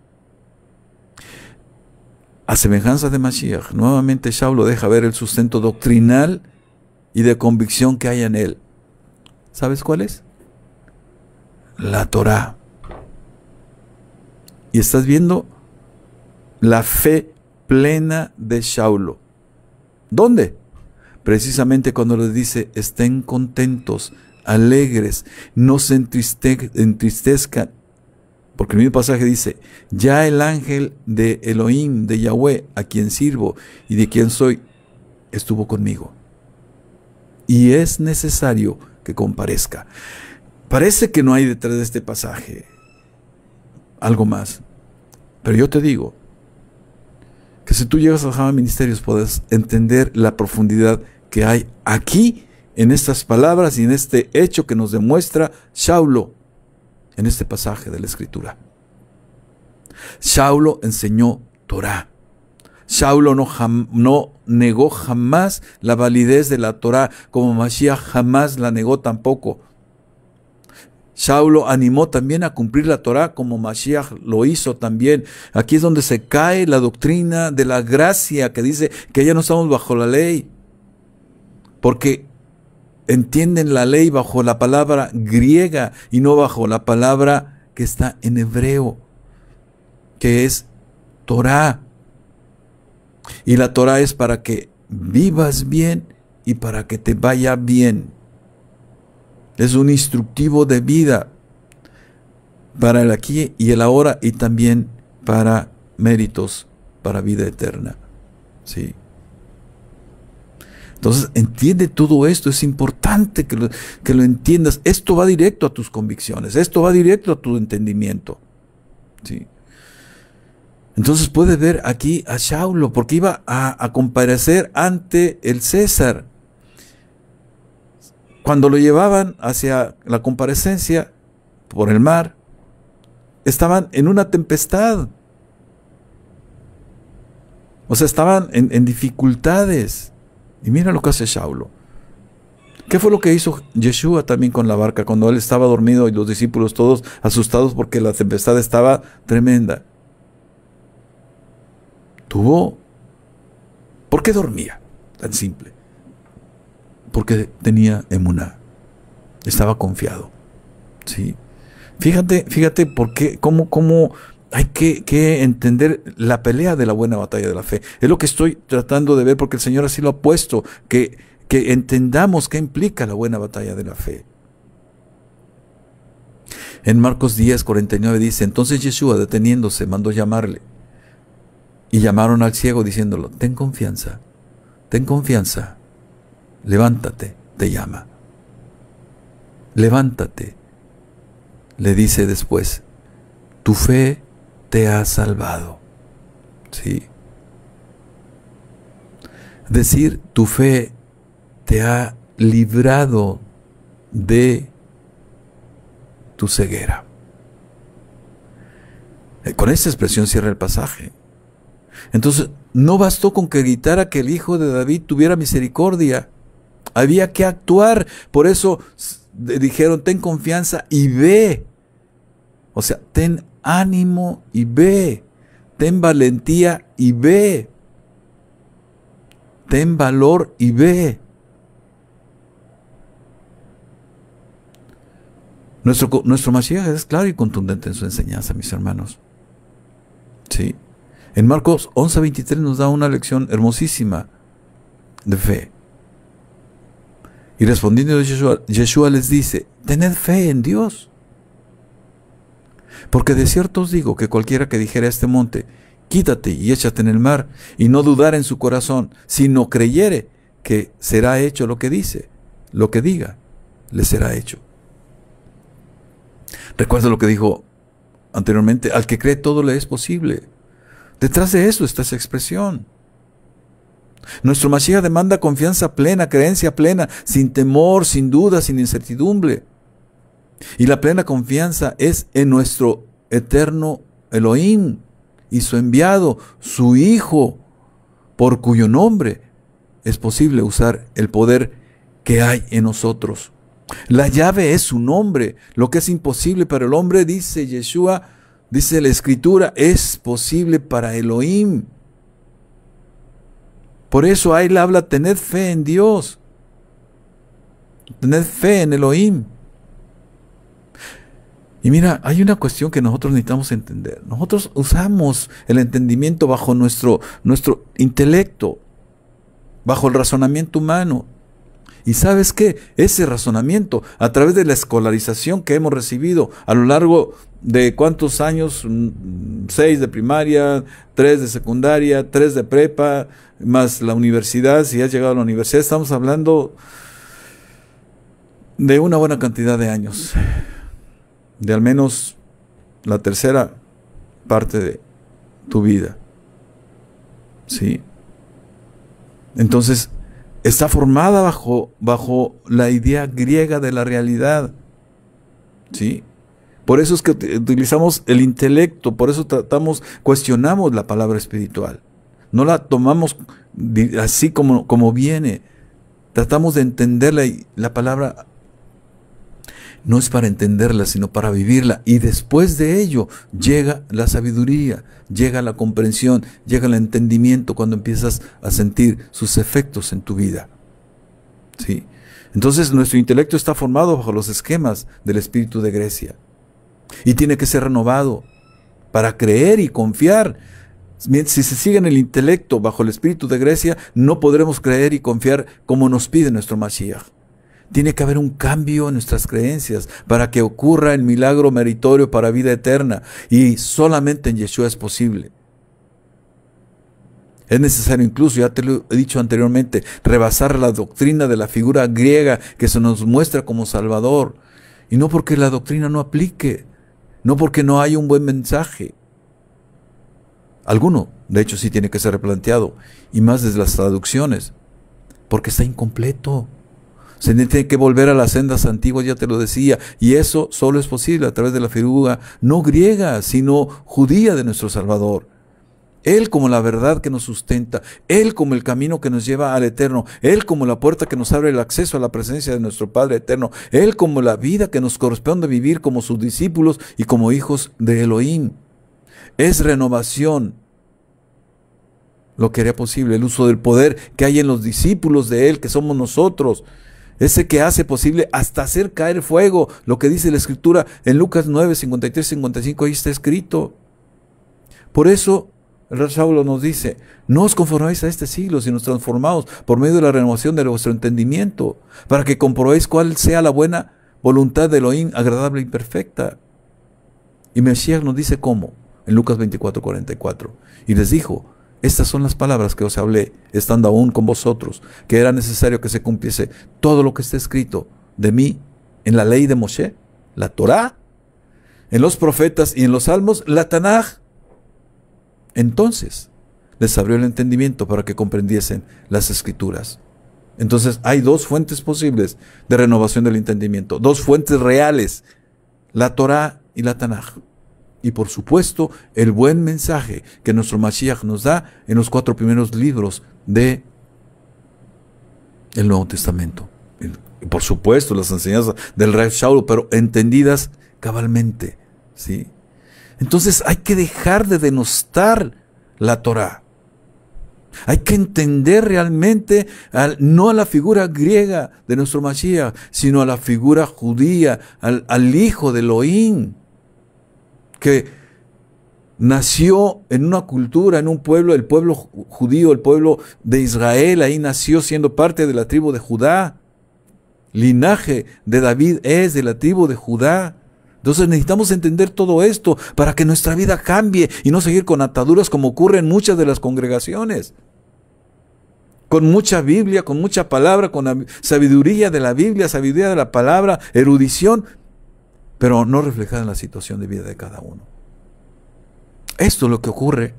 B: A semejanza de Mashiach, nuevamente Shaul deja ver el sustento doctrinal y de convicción que hay en él. ¿Sabes cuál es? La Torah. Y estás viendo la fe plena de Shaul. ¿Dónde? Precisamente cuando les dice: estén contentos, alegres, no se entristezcan. Porque el mismo pasaje dice: ya el ángel de Elohim, de Yahweh, a quien sirvo y de quien soy, estuvo conmigo. Y es necesario que comparezca. Parece que no hay detrás de este pasaje algo más. Pero yo te digo que si tú llegas a Jama Ministerios puedes entender la profundidad que hay aquí en estas palabras y en este hecho que nos demuestra Shaul en este pasaje de la Escritura. Shaul enseñó Torah. Shaul no negó jamás la validez de la Torah, como Mashiach jamás la negó tampoco. Saulo animó también a cumplir la Torá como Mashiach lo hizo también. Aquí es donde se cae la doctrina de la gracia que dice que ya no estamos bajo la ley, porque entienden la ley bajo la palabra griega y no bajo la palabra que está en hebreo, que es Torá. Y la Torá es para que vivas bien y para que te vaya bien. Es un instructivo de vida para el aquí y el ahora y también para méritos, para vida eterna. ¿Sí? Entonces, entiende todo esto, es importante que lo entiendas. Esto va directo a tus convicciones, esto va directo a tu entendimiento. ¿Sí? Entonces puedes ver aquí a Saulo, porque iba a comparecer ante el César. Cuando lo llevaban hacia la comparecencia por el mar, estaban en una tempestad. O sea, estaban en dificultades. Y mira lo que hace Saulo. ¿Qué fue lo que hizo Yeshua también con la barca cuando él estaba dormido y los discípulos todos asustados porque la tempestad estaba tremenda? ¿Por qué dormía? Tan simple. Porque tenía emuná. Estaba confiado. ¿Sí? Fíjate por qué, cómo hay que entender la pelea de la buena batalla de la fe. Es lo que estoy tratando de ver porque el Señor así lo ha puesto, que entendamos qué implica la buena batalla de la fe. En Marcos 10:49 dice, entonces Yeshua, deteniéndose, mandó llamarle. Y llamaron al ciego diciéndolo, ten confianza, levántate, te llama. Levántate, le dice después, tu fe te ha salvado. ¿Sí? Decir, tu fe te ha librado de tu ceguera. Con esta expresión cierra el pasaje. Entonces, no bastó con que gritara que el hijo de David tuviera misericordia. Había que actuar. Por eso dijeron, ten confianza y ve. O sea, ten ánimo y ve. Ten valentía y ve. Ten valor y ve. Nuestro Mashiach es claro y contundente en su enseñanza, mis hermanos. Sí. En Marcos 11:23 nos da una lección hermosísima de fe. Y respondiendo Yeshua les dice, tened fe en Dios. Porque de cierto os digo que cualquiera que dijera a este monte, quítate y échate en el mar, y no dudara en su corazón, sino creyere que será hecho lo que dice, lo que diga, le será hecho. Recuerda lo que dijo anteriormente, al que cree todo le es posible. Detrás de eso está esa expresión. Nuestro Mashiach demanda confianza plena, creencia plena, sin temor, sin duda, sin incertidumbre. Y la plena confianza es en nuestro eterno Elohim y su enviado, su Hijo, por cuyo nombre es posible usar el poder que hay en nosotros. La llave es su nombre. Lo que es imposible para el hombre, dice Yeshua, dice la Escritura, es posible para Elohim. Por eso ahí le habla, tened fe en Dios. Tened fe en Elohim. Y mira, hay una cuestión que nosotros necesitamos entender. Nosotros usamos el entendimiento bajo nuestro intelecto, bajo el razonamiento humano. Y ¿sabes qué? Ese razonamiento, a través de la escolarización que hemos recibido a lo largo de ¿cuántos años? 6 de primaria, 3 de secundaria, 3 de prepa, más la universidad. Si has llegado a la universidad, estamos hablando de una buena cantidad de años, de al menos la tercera parte de tu vida. ¿Sí? Entonces, está formada bajo la idea griega de la realidad. ¿Sí? Por eso es que utilizamos el intelecto, por eso cuestionamos la palabra espiritual. No la tomamos así como viene. Tratamos de entender la palabra. no es para entenderla, sino para vivirla. Y después de ello llega la sabiduría, llega la comprensión, llega el entendimiento cuando empiezas a sentir sus efectos en tu vida. ¿Sí? Entonces nuestro intelecto está formado bajo los esquemas del espíritu de Grecia. Y tiene que ser renovado para creer y confiar. Si se sigue en el intelecto bajo el espíritu de Grecia, no podremos creer y confiar como nos pide nuestro Mashiach. Tiene que haber un cambio en nuestras creencias para que ocurra el milagro meritorio para vida eterna. Y solamente en Yeshua es posible. Es necesario incluso, ya te lo he dicho anteriormente, rebasar la doctrina de la figura griega que se nos muestra como Salvador. Y no porque la doctrina no aplique, no porque no haya un buen mensaje. Alguno, de hecho, sí tiene que ser replanteado, y más desde las traducciones, porque está incompleto. Se tiene que volver a las sendas antiguas, ya te lo decía, y eso solo es posible a través de la figura no griega, sino judía de nuestro Salvador. Él como la verdad que nos sustenta, Él como el camino que nos lleva al eterno, Él como la puerta que nos abre el acceso a la presencia de nuestro Padre eterno, Él como la vida que nos corresponde vivir como sus discípulos y como hijos de Elohim. Es renovación lo que haría posible, el uso del poder que hay en los discípulos de Él, que somos nosotros. Ese que hace posible hasta hacer caer fuego, lo que dice la Escritura en Lucas 9, 53, 55, ahí está escrito. Por eso el Rey Saulo nos dice, no os conforméis a este siglo, sino transformaos por medio de la renovación de vuestro entendimiento, para que comprobéis cuál sea la buena voluntad de Elohim, agradable y perfecta. Y Mashiach nos dice cómo, en Lucas 24, 44, y les dijo, estas son las palabras que os hablé, estando aún con vosotros, que era necesario que se cumpliese todo lo que está escrito de mí en la ley de Moshe, la Torá, en los profetas y en los salmos, la Tanaj. Entonces les abrió el entendimiento para que comprendiesen las Escrituras. Entonces hay dos fuentes posibles de renovación del entendimiento, dos fuentes reales, la Torá y la Tanaj. Y por supuesto, el buen mensaje que nuestro Mashiach nos da en los 4 primeros libros del Nuevo Testamento. Y por supuesto, las enseñanzas del Rey Saulo, pero entendidas cabalmente, ¿sí? Entonces hay que dejar de denostar la Torá. Hay que entender realmente no a la figura griega de nuestro Mashiach, sino a la figura judía, al Hijo de Elohim, que nació en una cultura, en un pueblo, el pueblo judío, el pueblo de Israel, ahí nació siendo parte de la tribu de Judá. Linaje de David es de la tribu de Judá. Entonces necesitamos entender todo esto para que nuestra vida cambie y no seguir con ataduras como ocurre en muchas de las congregaciones. Con mucha Biblia, con mucha palabra, con la sabiduría de la Biblia, sabiduría de la palabra, erudición, pero no reflejada en la situación de vida de cada uno. Esto es lo que ocurre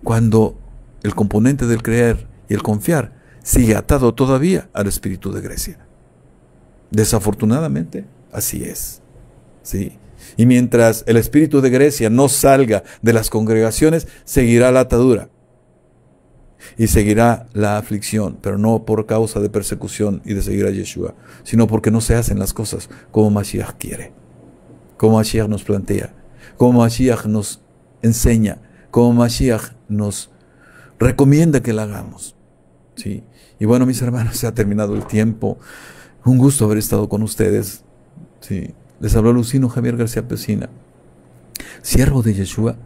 B: cuando el componente del creer y el confiar sigue atado todavía al espíritu de Grecia. Desafortunadamente, así es. ¿Sí? Y mientras el espíritu de Grecia no salga de las congregaciones, seguirá la atadura y seguirá la aflicción, pero no por causa de persecución y de seguir a Yeshua, sino porque no se hacen las cosas como Mashiach quiere, como Mashiach nos plantea, como Mashiach nos enseña, como Mashiach nos recomienda que la hagamos. ¿Sí? Y bueno, mis hermanos, se ha terminado el tiempo. Un gusto haber estado con ustedes. ¿Sí? Les habló Lucino Javier García Pesina, siervo de Yeshua,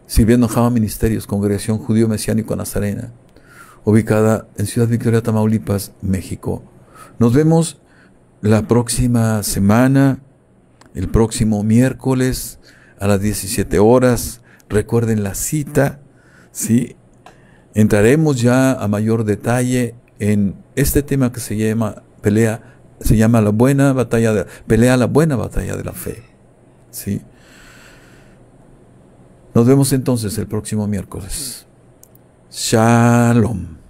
B: sirviendo en Jama Ministerios, Congregación Judío Mesiánico Nazarena, ubicada en Ciudad Victoria, Tamaulipas, México. Nos vemos la próxima semana, el próximo miércoles a las 17 horas. Recuerden la cita, ¿sí? Entraremos ya a mayor detalle en este tema que se llama la buena batalla de la fe, ¿sí? Nos vemos entonces el próximo miércoles. Shalom.